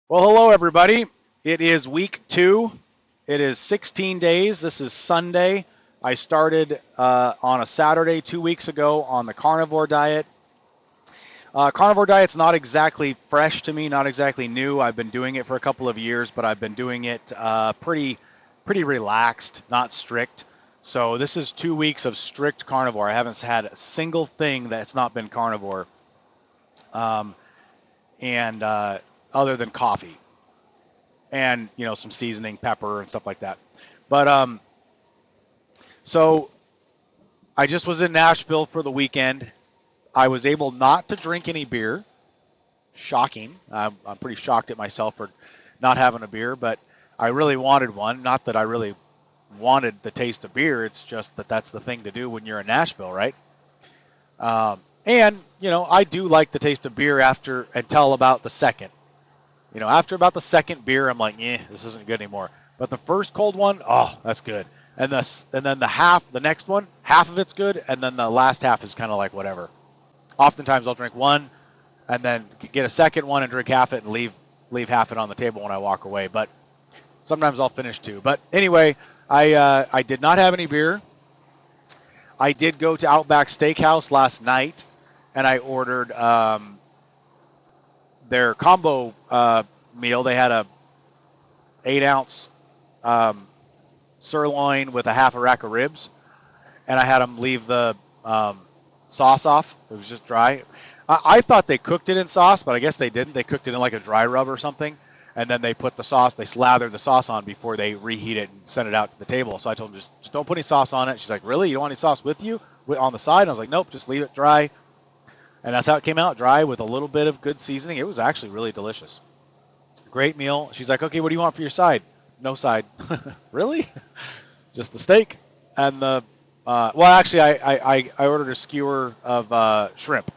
Well, hello, everybody. It is week 2. It is 16 days. This is Sunday. I started on a Saturday 2 weeks ago on the carnivore diet. Carnivore diet's not exactly fresh to me, not exactly new. I've been doing it for a couple of years, but I've been doing it pretty relaxed, not strict. So this is 2 weeks of strict carnivore. I haven't had a single thing that's not been carnivore, um, and other than coffee and some seasoning, pepper and stuff like that. But so I just was in Nashville for the weekend. I was able not to drink any beer. Shocking. I'm pretty shocked at myself for not having a beer, but I really wanted one. Not that I really wanted the taste of beer. It's just that that's the thing to do when you're in Nashville, right? And I do like the taste of beer after until about the second. After about the second beer, I'm like, this isn't good anymore. But the first cold one, oh, that's good. And then the next one, half of it's good, and then the last half is kind of like whatever. Oftentimes I'll drink one, and then get a second one and drink half it and leave half it on the table when I walk away. But sometimes I'll finish two. But anyway, I did not have any beer. I did go to Outback Steakhouse last night, and I ordered their combo meal. They had a 8-ounce sirloin with a half a rack of ribs, and I had them leave the sauce off. It was just dry. I thought they cooked it in sauce, but I guess they didn't. They cooked it in like a dry rub or something, and then they put the sauce. They slathered the sauce on before they reheat it and sent it out to the table. So I told them just don't put any sauce on it. She's like, really? You don't want any sauce with you on the side? And I was like, nope, just leave it dry. And that's how it came out, dry with a little bit of good seasoning. It was actually really delicious. Great meal. She's like, okay, what do you want for your side? No side. Really? Just the steak and the. Well, actually, I ordered a skewer of shrimp.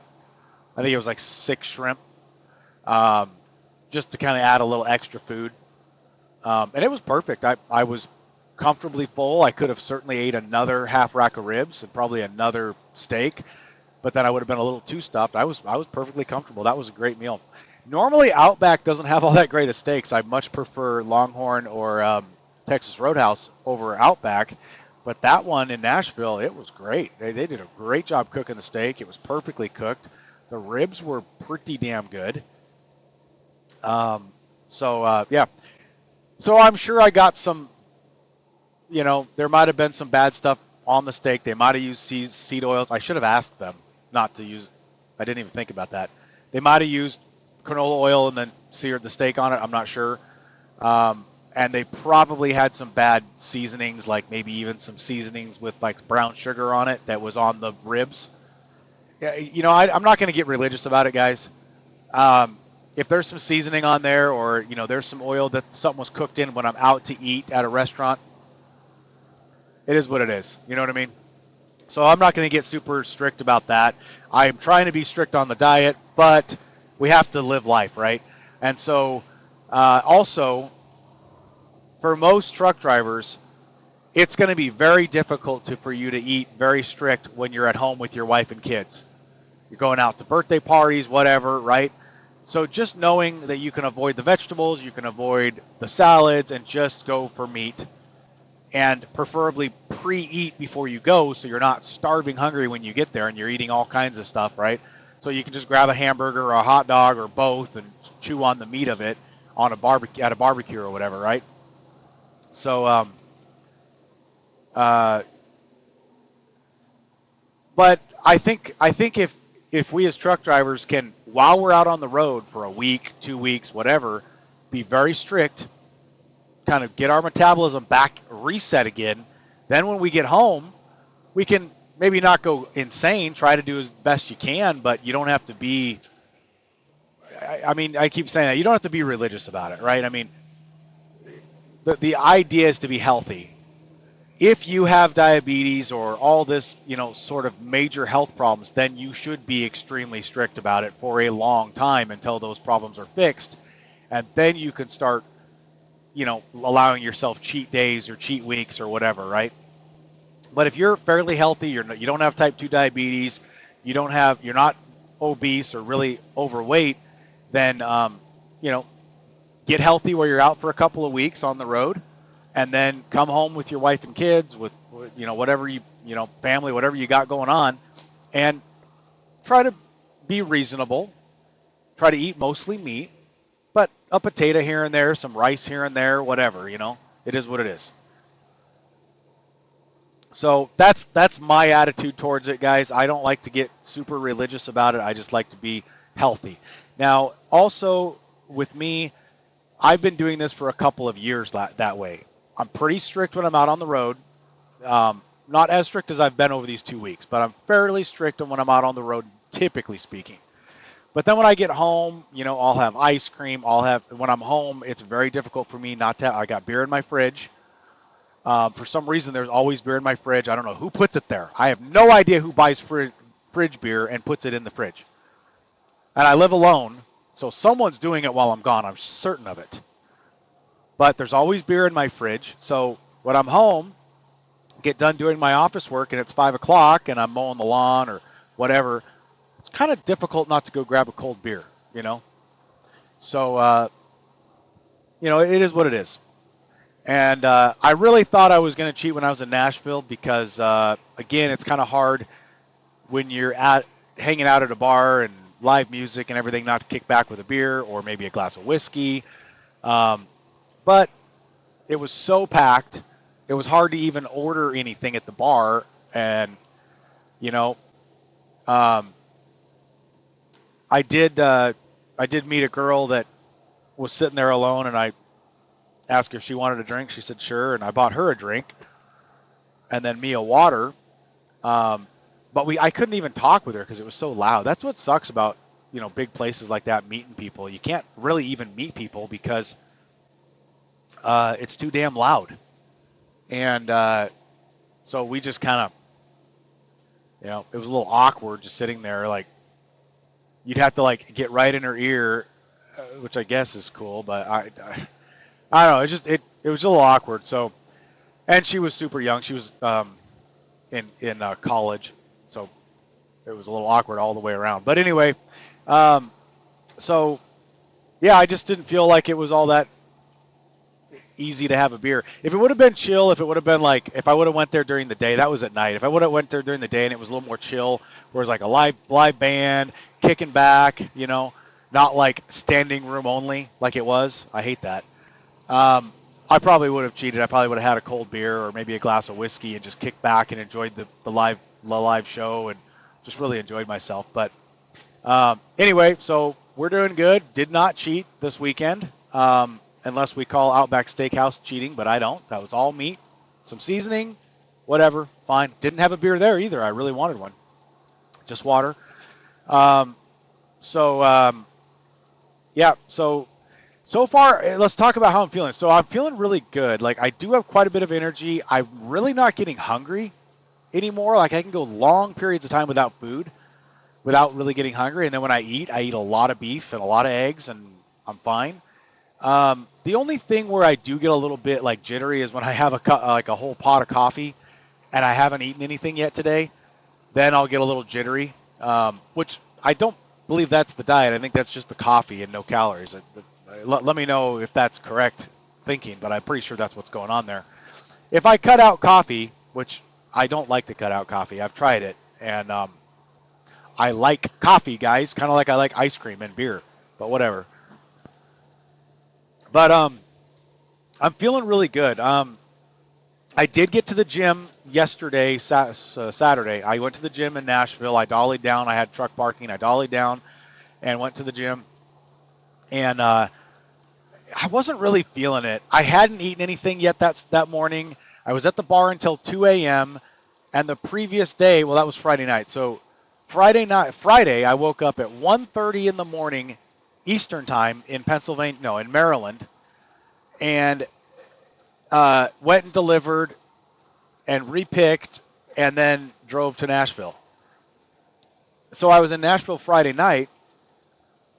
I think it was like 6 shrimp, just to kind of add a little extra food. And it was perfect. I was comfortably full. I could have certainly ate another half rack of ribs and probably another steak, but then I would have been a little too stuffed. I was perfectly comfortable. That was a great meal. Normally, Outback doesn't have all that great of steaks. I much prefer Longhorn or Texas Roadhouse over Outback, but that one in Nashville, it was great. They did a great job cooking the steak. It was perfectly cooked. The ribs were pretty damn good. Yeah. So I'm sure I got some, there might have been some bad stuff on the steak. They might have used seed oils. I should have asked them not to use. I didn't even think about that. They might have used canola oil and then seared the steak on it. I'm not sure. And they probably had some bad seasonings, like maybe even some seasonings with like brown sugar on it that was on the ribs. Yeah, I'm not going to get religious about it, guys. If there's some seasoning on there, or there's some oil that something was cooked in when I'm out to eat at a restaurant, it is what it is. You know what I mean? So I'm not going to get super strict about that. I'm trying to be strict on the diet, but we have to live life, right? And so, also, for most truck drivers, it's going to be very difficult for you to eat very strict when you're at home with your wife and kids. You're going out to birthday parties, whatever, right? So just knowing that you can avoid the vegetables, you can avoid the salads, and just go for meat. And preferably pre-eat before you go, so you're not starving hungry when you get there and you're eating all kinds of stuff, right? So you can just grab a hamburger or a hot dog or both and chew on the meat of it on a barbecue at a barbecue or whatever, right? So, but I think if we as truck drivers can, while we're out on the road for a week, 2 weeks, whatever, be very strict, kind of get our metabolism back reset again, then when we get home, we can maybe not go insane, try to do as best you can, but you don't have to be, I mean, I keep saying that, you don't have to be religious about it, right? I mean, the idea is to be healthy. If you have diabetes or all this, sort of major health problems, then you should be extremely strict about it for a long time until those problems are fixed. And then you can start, allowing yourself cheat days or cheat weeks or whatever, right? But if you're fairly healthy, you don't have type 2 diabetes, you're not obese or really overweight, then, get healthy where you're out for a couple of weeks on the road, and then come home with your wife and kids, with whatever family, whatever you got going on, and try to be reasonable. Try to eat mostly meat, but a potato here and there, some rice here and there, whatever. It is what it is. So that's my attitude towards it, guys. I don't like to get super religious about it. I just like to be healthy. Now, also with me, I've been doing this for a couple of years that way. I'm pretty strict when I'm out on the road. Not as strict as I've been over these 2 weeks, but I'm fairly strict when I'm out on the road, typically speaking. But then when I get home, I'll have ice cream. When I'm home, it's very difficult for me not to have. I got beer in my fridge. For some reason, there's always beer in my fridge. I don't know who puts it there. I have no idea who buys fridge beer and puts it in the fridge. And I live alone, so someone's doing it while I'm gone. I'm certain of it. But there's always beer in my fridge. So when I'm home, get done doing my office work, and it's 5 o'clock, and I'm mowing the lawn or whatever, it's kind of difficult not to go grab a cold beer, So, it is what it is. And I really thought I was going to cheat when I was in Nashville because, again, it's kind of hard when you're hanging out at a bar and live music and everything not to kick back with a beer or maybe a glass of whiskey. But it was so packed, it was hard to even order anything at the bar. And, I did meet a girl that was sitting there alone, and I asked her if she wanted a drink. She said sure, and I bought her a drink, and then me a water. But I couldn't even talk with her because it was so loud. That's what sucks about big places like that, meeting people. You can't really even meet people because it's too damn loud. And so we just kind of, it was a little awkward just sitting there. Like, you'd have to get right in her ear, which I guess is cool, but I don't know. It was a little awkward. So, and she was super young. She was in college, so it was a little awkward all the way around. But anyway, so yeah, I just didn't feel like it was all that easy to have a beer. If it would have been chill, if it would have been if I would have went there during the day, that was at night. If I would have went there during the day and it was a little more chill, where it was a live band kicking back, not like standing room only like it was. I hate that. I probably would have cheated. I probably would have had a cold beer or maybe a glass of whiskey and just kicked back and enjoyed the live show and just really enjoyed myself. But anyway, so we're doing good. Did not cheat this weekend, unless we call Outback Steakhouse cheating, but I don't. That was all meat, some seasoning, whatever, fine. Didn't have a beer there either. I really wanted one. Just water. Yeah, so far, let's talk about how I'm feeling. So I'm feeling really good. I do have quite a bit of energy. I'm really not getting hungry anymore. I can go long periods of time without food, without really getting hungry. And then when I eat a lot of beef and a lot of eggs, and I'm fine. The only thing where I do get a little bit jittery is when I have a whole pot of coffee and I haven't eaten anything yet today. Then I'll get a little jittery, which I don't believe that's the diet. I think that's just the coffee and no calories. Let me know if that's correct thinking, but I'm pretty sure that's what's going on there. If I cut out coffee, which I don't like to cut out coffee, I've tried it, and I like coffee, guys, kind of like I like ice cream and beer, but whatever. But I'm feeling really good. I did get to the gym yesterday, Saturday. I went to the gym in Nashville. I dollied down. I had truck parking. I dollied down and went to the gym. And I wasn't really feeling it. I hadn't eaten anything yet that morning. I was at the bar until 2 a.m. And the previous day, well, that was Friday night. So Friday, I woke up at 1:30 in the morning Eastern time in Maryland, and went and delivered and repicked and then drove to Nashville. So I was in Nashville Friday night.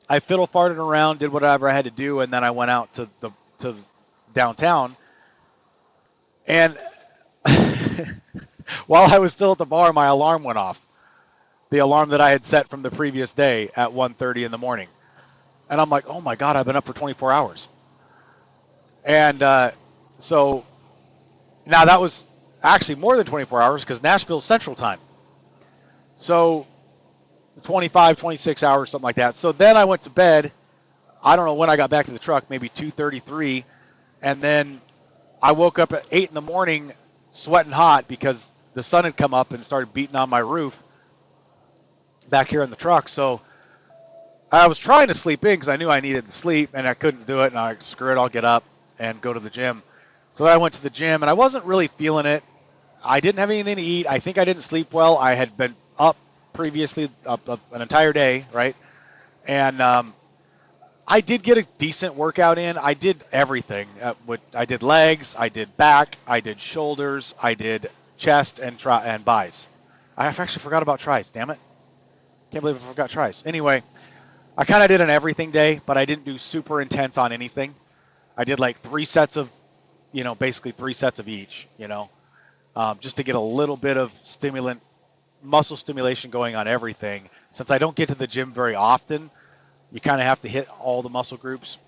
I fiddle-farted around, did whatever I had to do, and then I went out to downtown. And while I was still at the bar, my alarm went off. The alarm that I had set from the previous day at 1:30 in the morning. And I'm like, oh my God, I've been up for 24 hours. And so now that was actually more than 24 hours because Nashville's Central Time. So 25, 26 hours, something like that. So then I went to bed. I don't know when I got back to the truck, maybe 2:33, and then I woke up at 8 in the morning sweating hot because the sun had come up and started beating on my roof back here in the truck. So I was trying to sleep in because I knew I needed to sleep, and I couldn't do it, and I screw it, I'll get up and go to the gym. So then I went to the gym, and I wasn't really feeling it. I didn't have anything to eat. I think I didn't sleep well. I had been up previously up an entire day, right? And I did get a decent workout in. I did everything. I did legs, I did back, I did shoulders, I did chest and bis. I actually forgot about tries. Damn it! Can't believe I forgot tries. Anyway, I kind of did an everything day, but I didn't do super intense on anything. I did like 3 sets of, basically 3 sets of each, just to get a little bit of muscle stimulation going on everything. Since I don't get to the gym very often, you kind of have to hit all the muscle groups.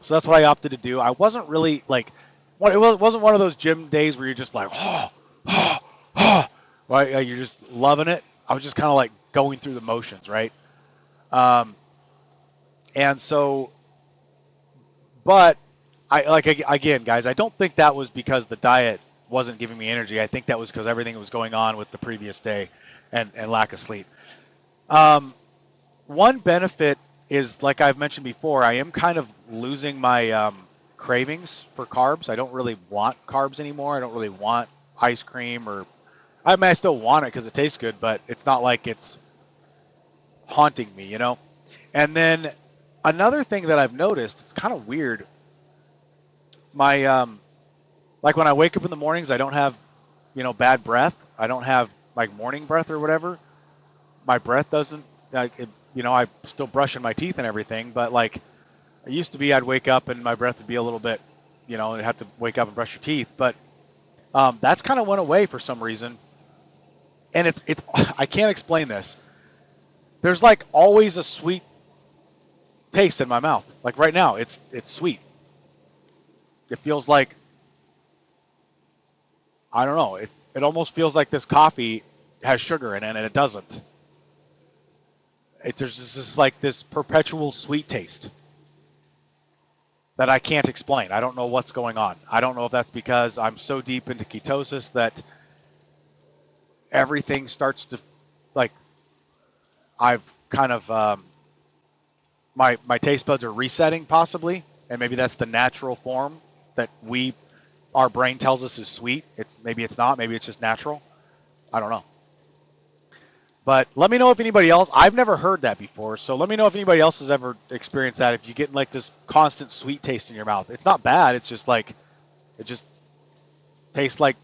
So that's what I opted to do. I wasn't really like, it wasn't one of those gym days where you're just like, right? You're just loving it. I was just kind of like going through the motions, right? And so, but again, guys, I don't think that was because the diet wasn't giving me energy. I think that was because everything was going on with the previous day and lack of sleep. One benefit is, like I've mentioned before, I am kind of losing my cravings for carbs. I don't really want carbs anymore. I don't really want ice cream I still want it because it tastes good, but it's not like it's haunting me, And then another thing that I've noticed, it's kind of weird. My, like when I wake up in the mornings, I don't have, bad breath. I don't have like morning breath or whatever. My breath doesn't, I'm still brushing my teeth and everything, but like it used to be, I'd wake up and my breath would be a little bit, I'd have to wake up and brush your teeth. But that's kind of went away for some reason. And it's I can't explain this. There's like always a sweet taste in my mouth. Like right now, it's sweet. It feels like, I don't know, it almost feels like this coffee has sugar in it, and it doesn't. There's just like this perpetual sweet taste that I can't explain. I don't know what's going on. I don't know if that's because I'm so deep into ketosis that everything starts to, like, I've kind of, my taste buds are resetting possibly, and maybe that's the natural form that our brain tells us is sweet. Maybe it's not, maybe it's just natural. I don't know. But let me know if anybody else, I've never heard that before, so let me know if anybody else has ever experienced that, if you get like this constant sweet taste in your mouth. It's not bad, it's just like, it just tastes like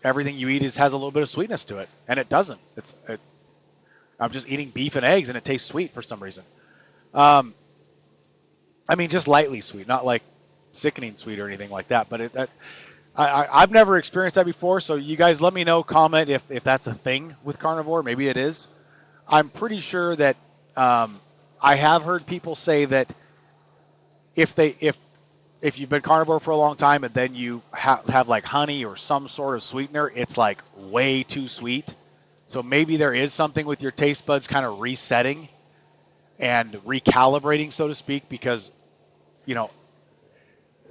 everything you eat has a little bit of sweetness to it, and it doesn't. I'm just eating beef and eggs, and it tastes sweet for some reason. I mean, just lightly sweet, not like sickening sweet or anything like that, but I've never experienced that before, so you guys let me know, comment if that's a thing with carnivore. Maybe it is. I'm pretty sure that I have heard people say that if you've been carnivore for a long time and then you have like honey or some sort of sweetener, it's like way too sweet. So maybe there is something with your taste buds kind of resetting and recalibrating, so to speak, because,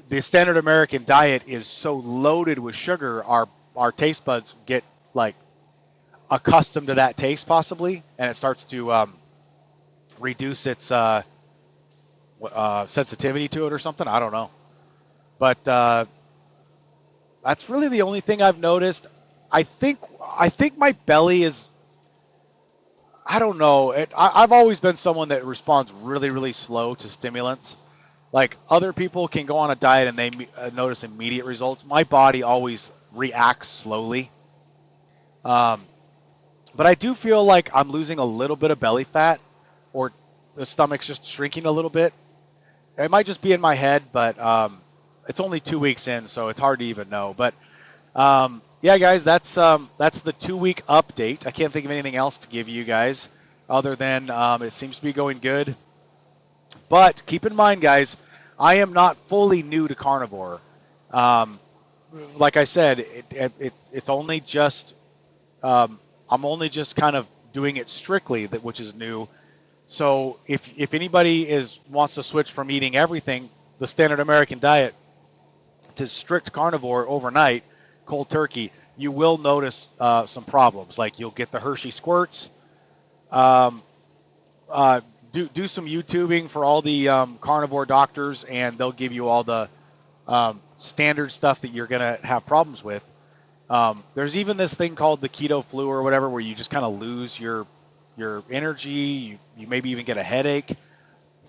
the standard American diet is so loaded with sugar, our taste buds get like accustomed to that taste possibly, and it starts to reduce its sensitivity to it or something. I don't know. But that's really the only thing I've noticed. I think my belly is, I don't know. I've always been someone that responds really, really slow to stimulants. Like other people can go on a diet and they notice immediate results. My body always reacts slowly. But I do feel like I'm losing a little bit of belly fat, or the stomach's just shrinking a little bit. It might just be in my head, but it's only 2 weeks in, so it's hard to even know. But yeah, guys, that's the 2-week update. I can't think of anything else to give you guys other than it seems to be going good. But keep in mind, guys, I am not fully new to carnivore. Um, like I said, it's only just I'm only just kind of doing it strictly, that which is new. So if anybody wants to switch from eating everything, the standard American diet, to strict carnivore overnight, cold turkey, you will notice some problems. Like you'll get the Hershey squirts. Um, do some YouTubing for all the carnivore doctors, and they'll give you all the standard stuff that you're gonna have problems with. There's even this thing called the keto flu or whatever, where you just kind of lose your energy. You maybe even get a headache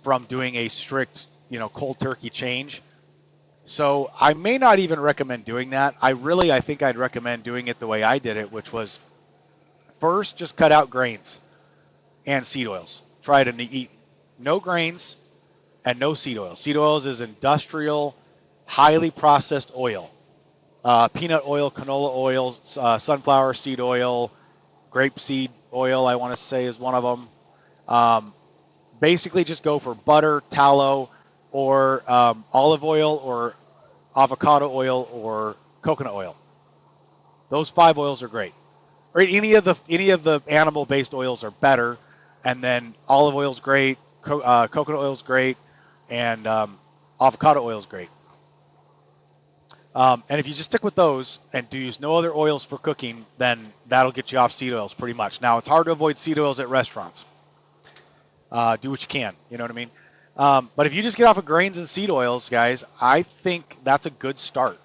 from doing a strict, cold turkey change. So I may not even recommend doing that. I think I'd recommend doing it the way I did it, which was first just cut out grains and seed oils. Try to eat no grains and no seed oils. Seed oils is industrial, highly processed oil. Peanut oil, canola oil, sunflower seed oil, grapeseed oil, I want to say, is one of them. Basically, just go for butter, tallow, or olive oil, or avocado oil, or coconut oil. Those 5 oils are great. Or any of the animal-based oils are better, and then olive oil is great, coconut oil is great, and avocado oil is great. And if you just stick with those and do use no other oils for cooking, then that'll get you off seed oils pretty much. Now, it's hard to avoid seed oils at restaurants. Do what you can, you know what I mean? But if you just get off of grains and seed oils, guys, I think that's a good start.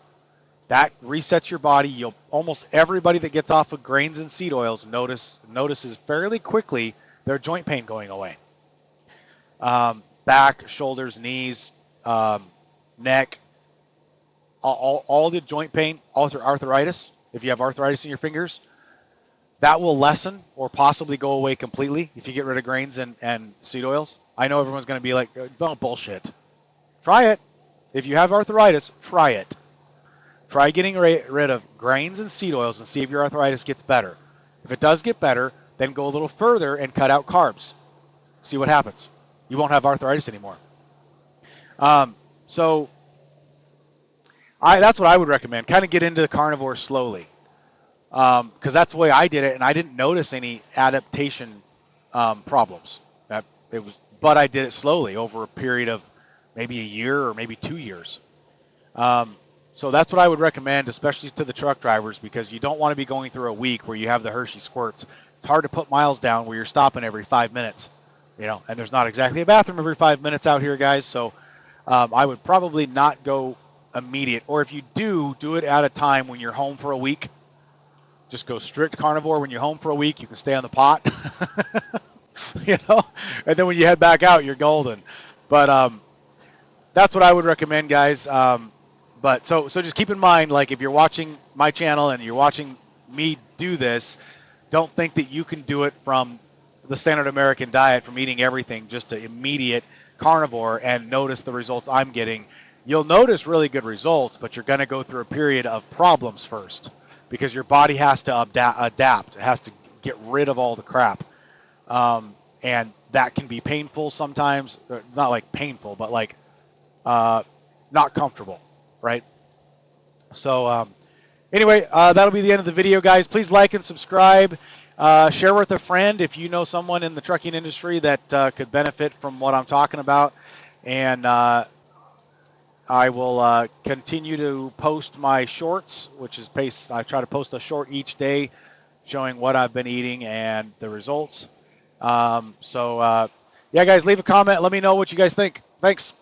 That resets your body. Almost everybody that gets off of grains and seed oils notices fairly quickly their joint pain going away. Back, shoulders, knees, neck, all the joint pain, arthritis, if you have arthritis in your fingers, that will lessen or possibly go away completely if you get rid of grains and seed oils. I know everyone's going to be like, oh, bullshit. Try it. If you have arthritis, try it. Try getting rid of grains and seed oils and see if your arthritis gets better. If it does get better, then go a little further and cut out carbs. See what happens. You won't have arthritis anymore. So that's what I would recommend. Kind of get into the carnivore slowly, because that's the way I did it, and I didn't notice any adaptation problems. But I did it slowly over a period of maybe a year or maybe 2 years. So that's what I would recommend, especially to the truck drivers, because you don't want to be going through a week where you have the Hershey squirts. It's hard to put miles down where you're stopping every 5 minutes, and there's not exactly a bathroom every 5 minutes out here, guys. So I would probably not go immediate, or if you do it at a time when you're home for a week. Just go strict carnivore when you're home for a week. You can stay on the pot, and then when you head back out, you're golden. But that's what I would recommend, guys. But so just keep in mind, like, if you're watching my channel and you're watching me do this, don't think that you can do it from the standard American diet, from eating everything, just to immediate carnivore and notice the results I'm getting. You'll notice really good results, but you're going to go through a period of problems first, because your body has to adapt. It has to get rid of all the crap. And that can be painful sometimes. Not like painful, but like not comfortable, right? So anyway, that'll be the end of the video, guys. Please like and subscribe. Share with a friend if you know someone in the trucking industry that could benefit from what I'm talking about. And I will continue to post my shorts, which is I try to post a short each day showing what I've been eating and the results. Yeah, guys, leave a comment. Let me know what you guys think. Thanks.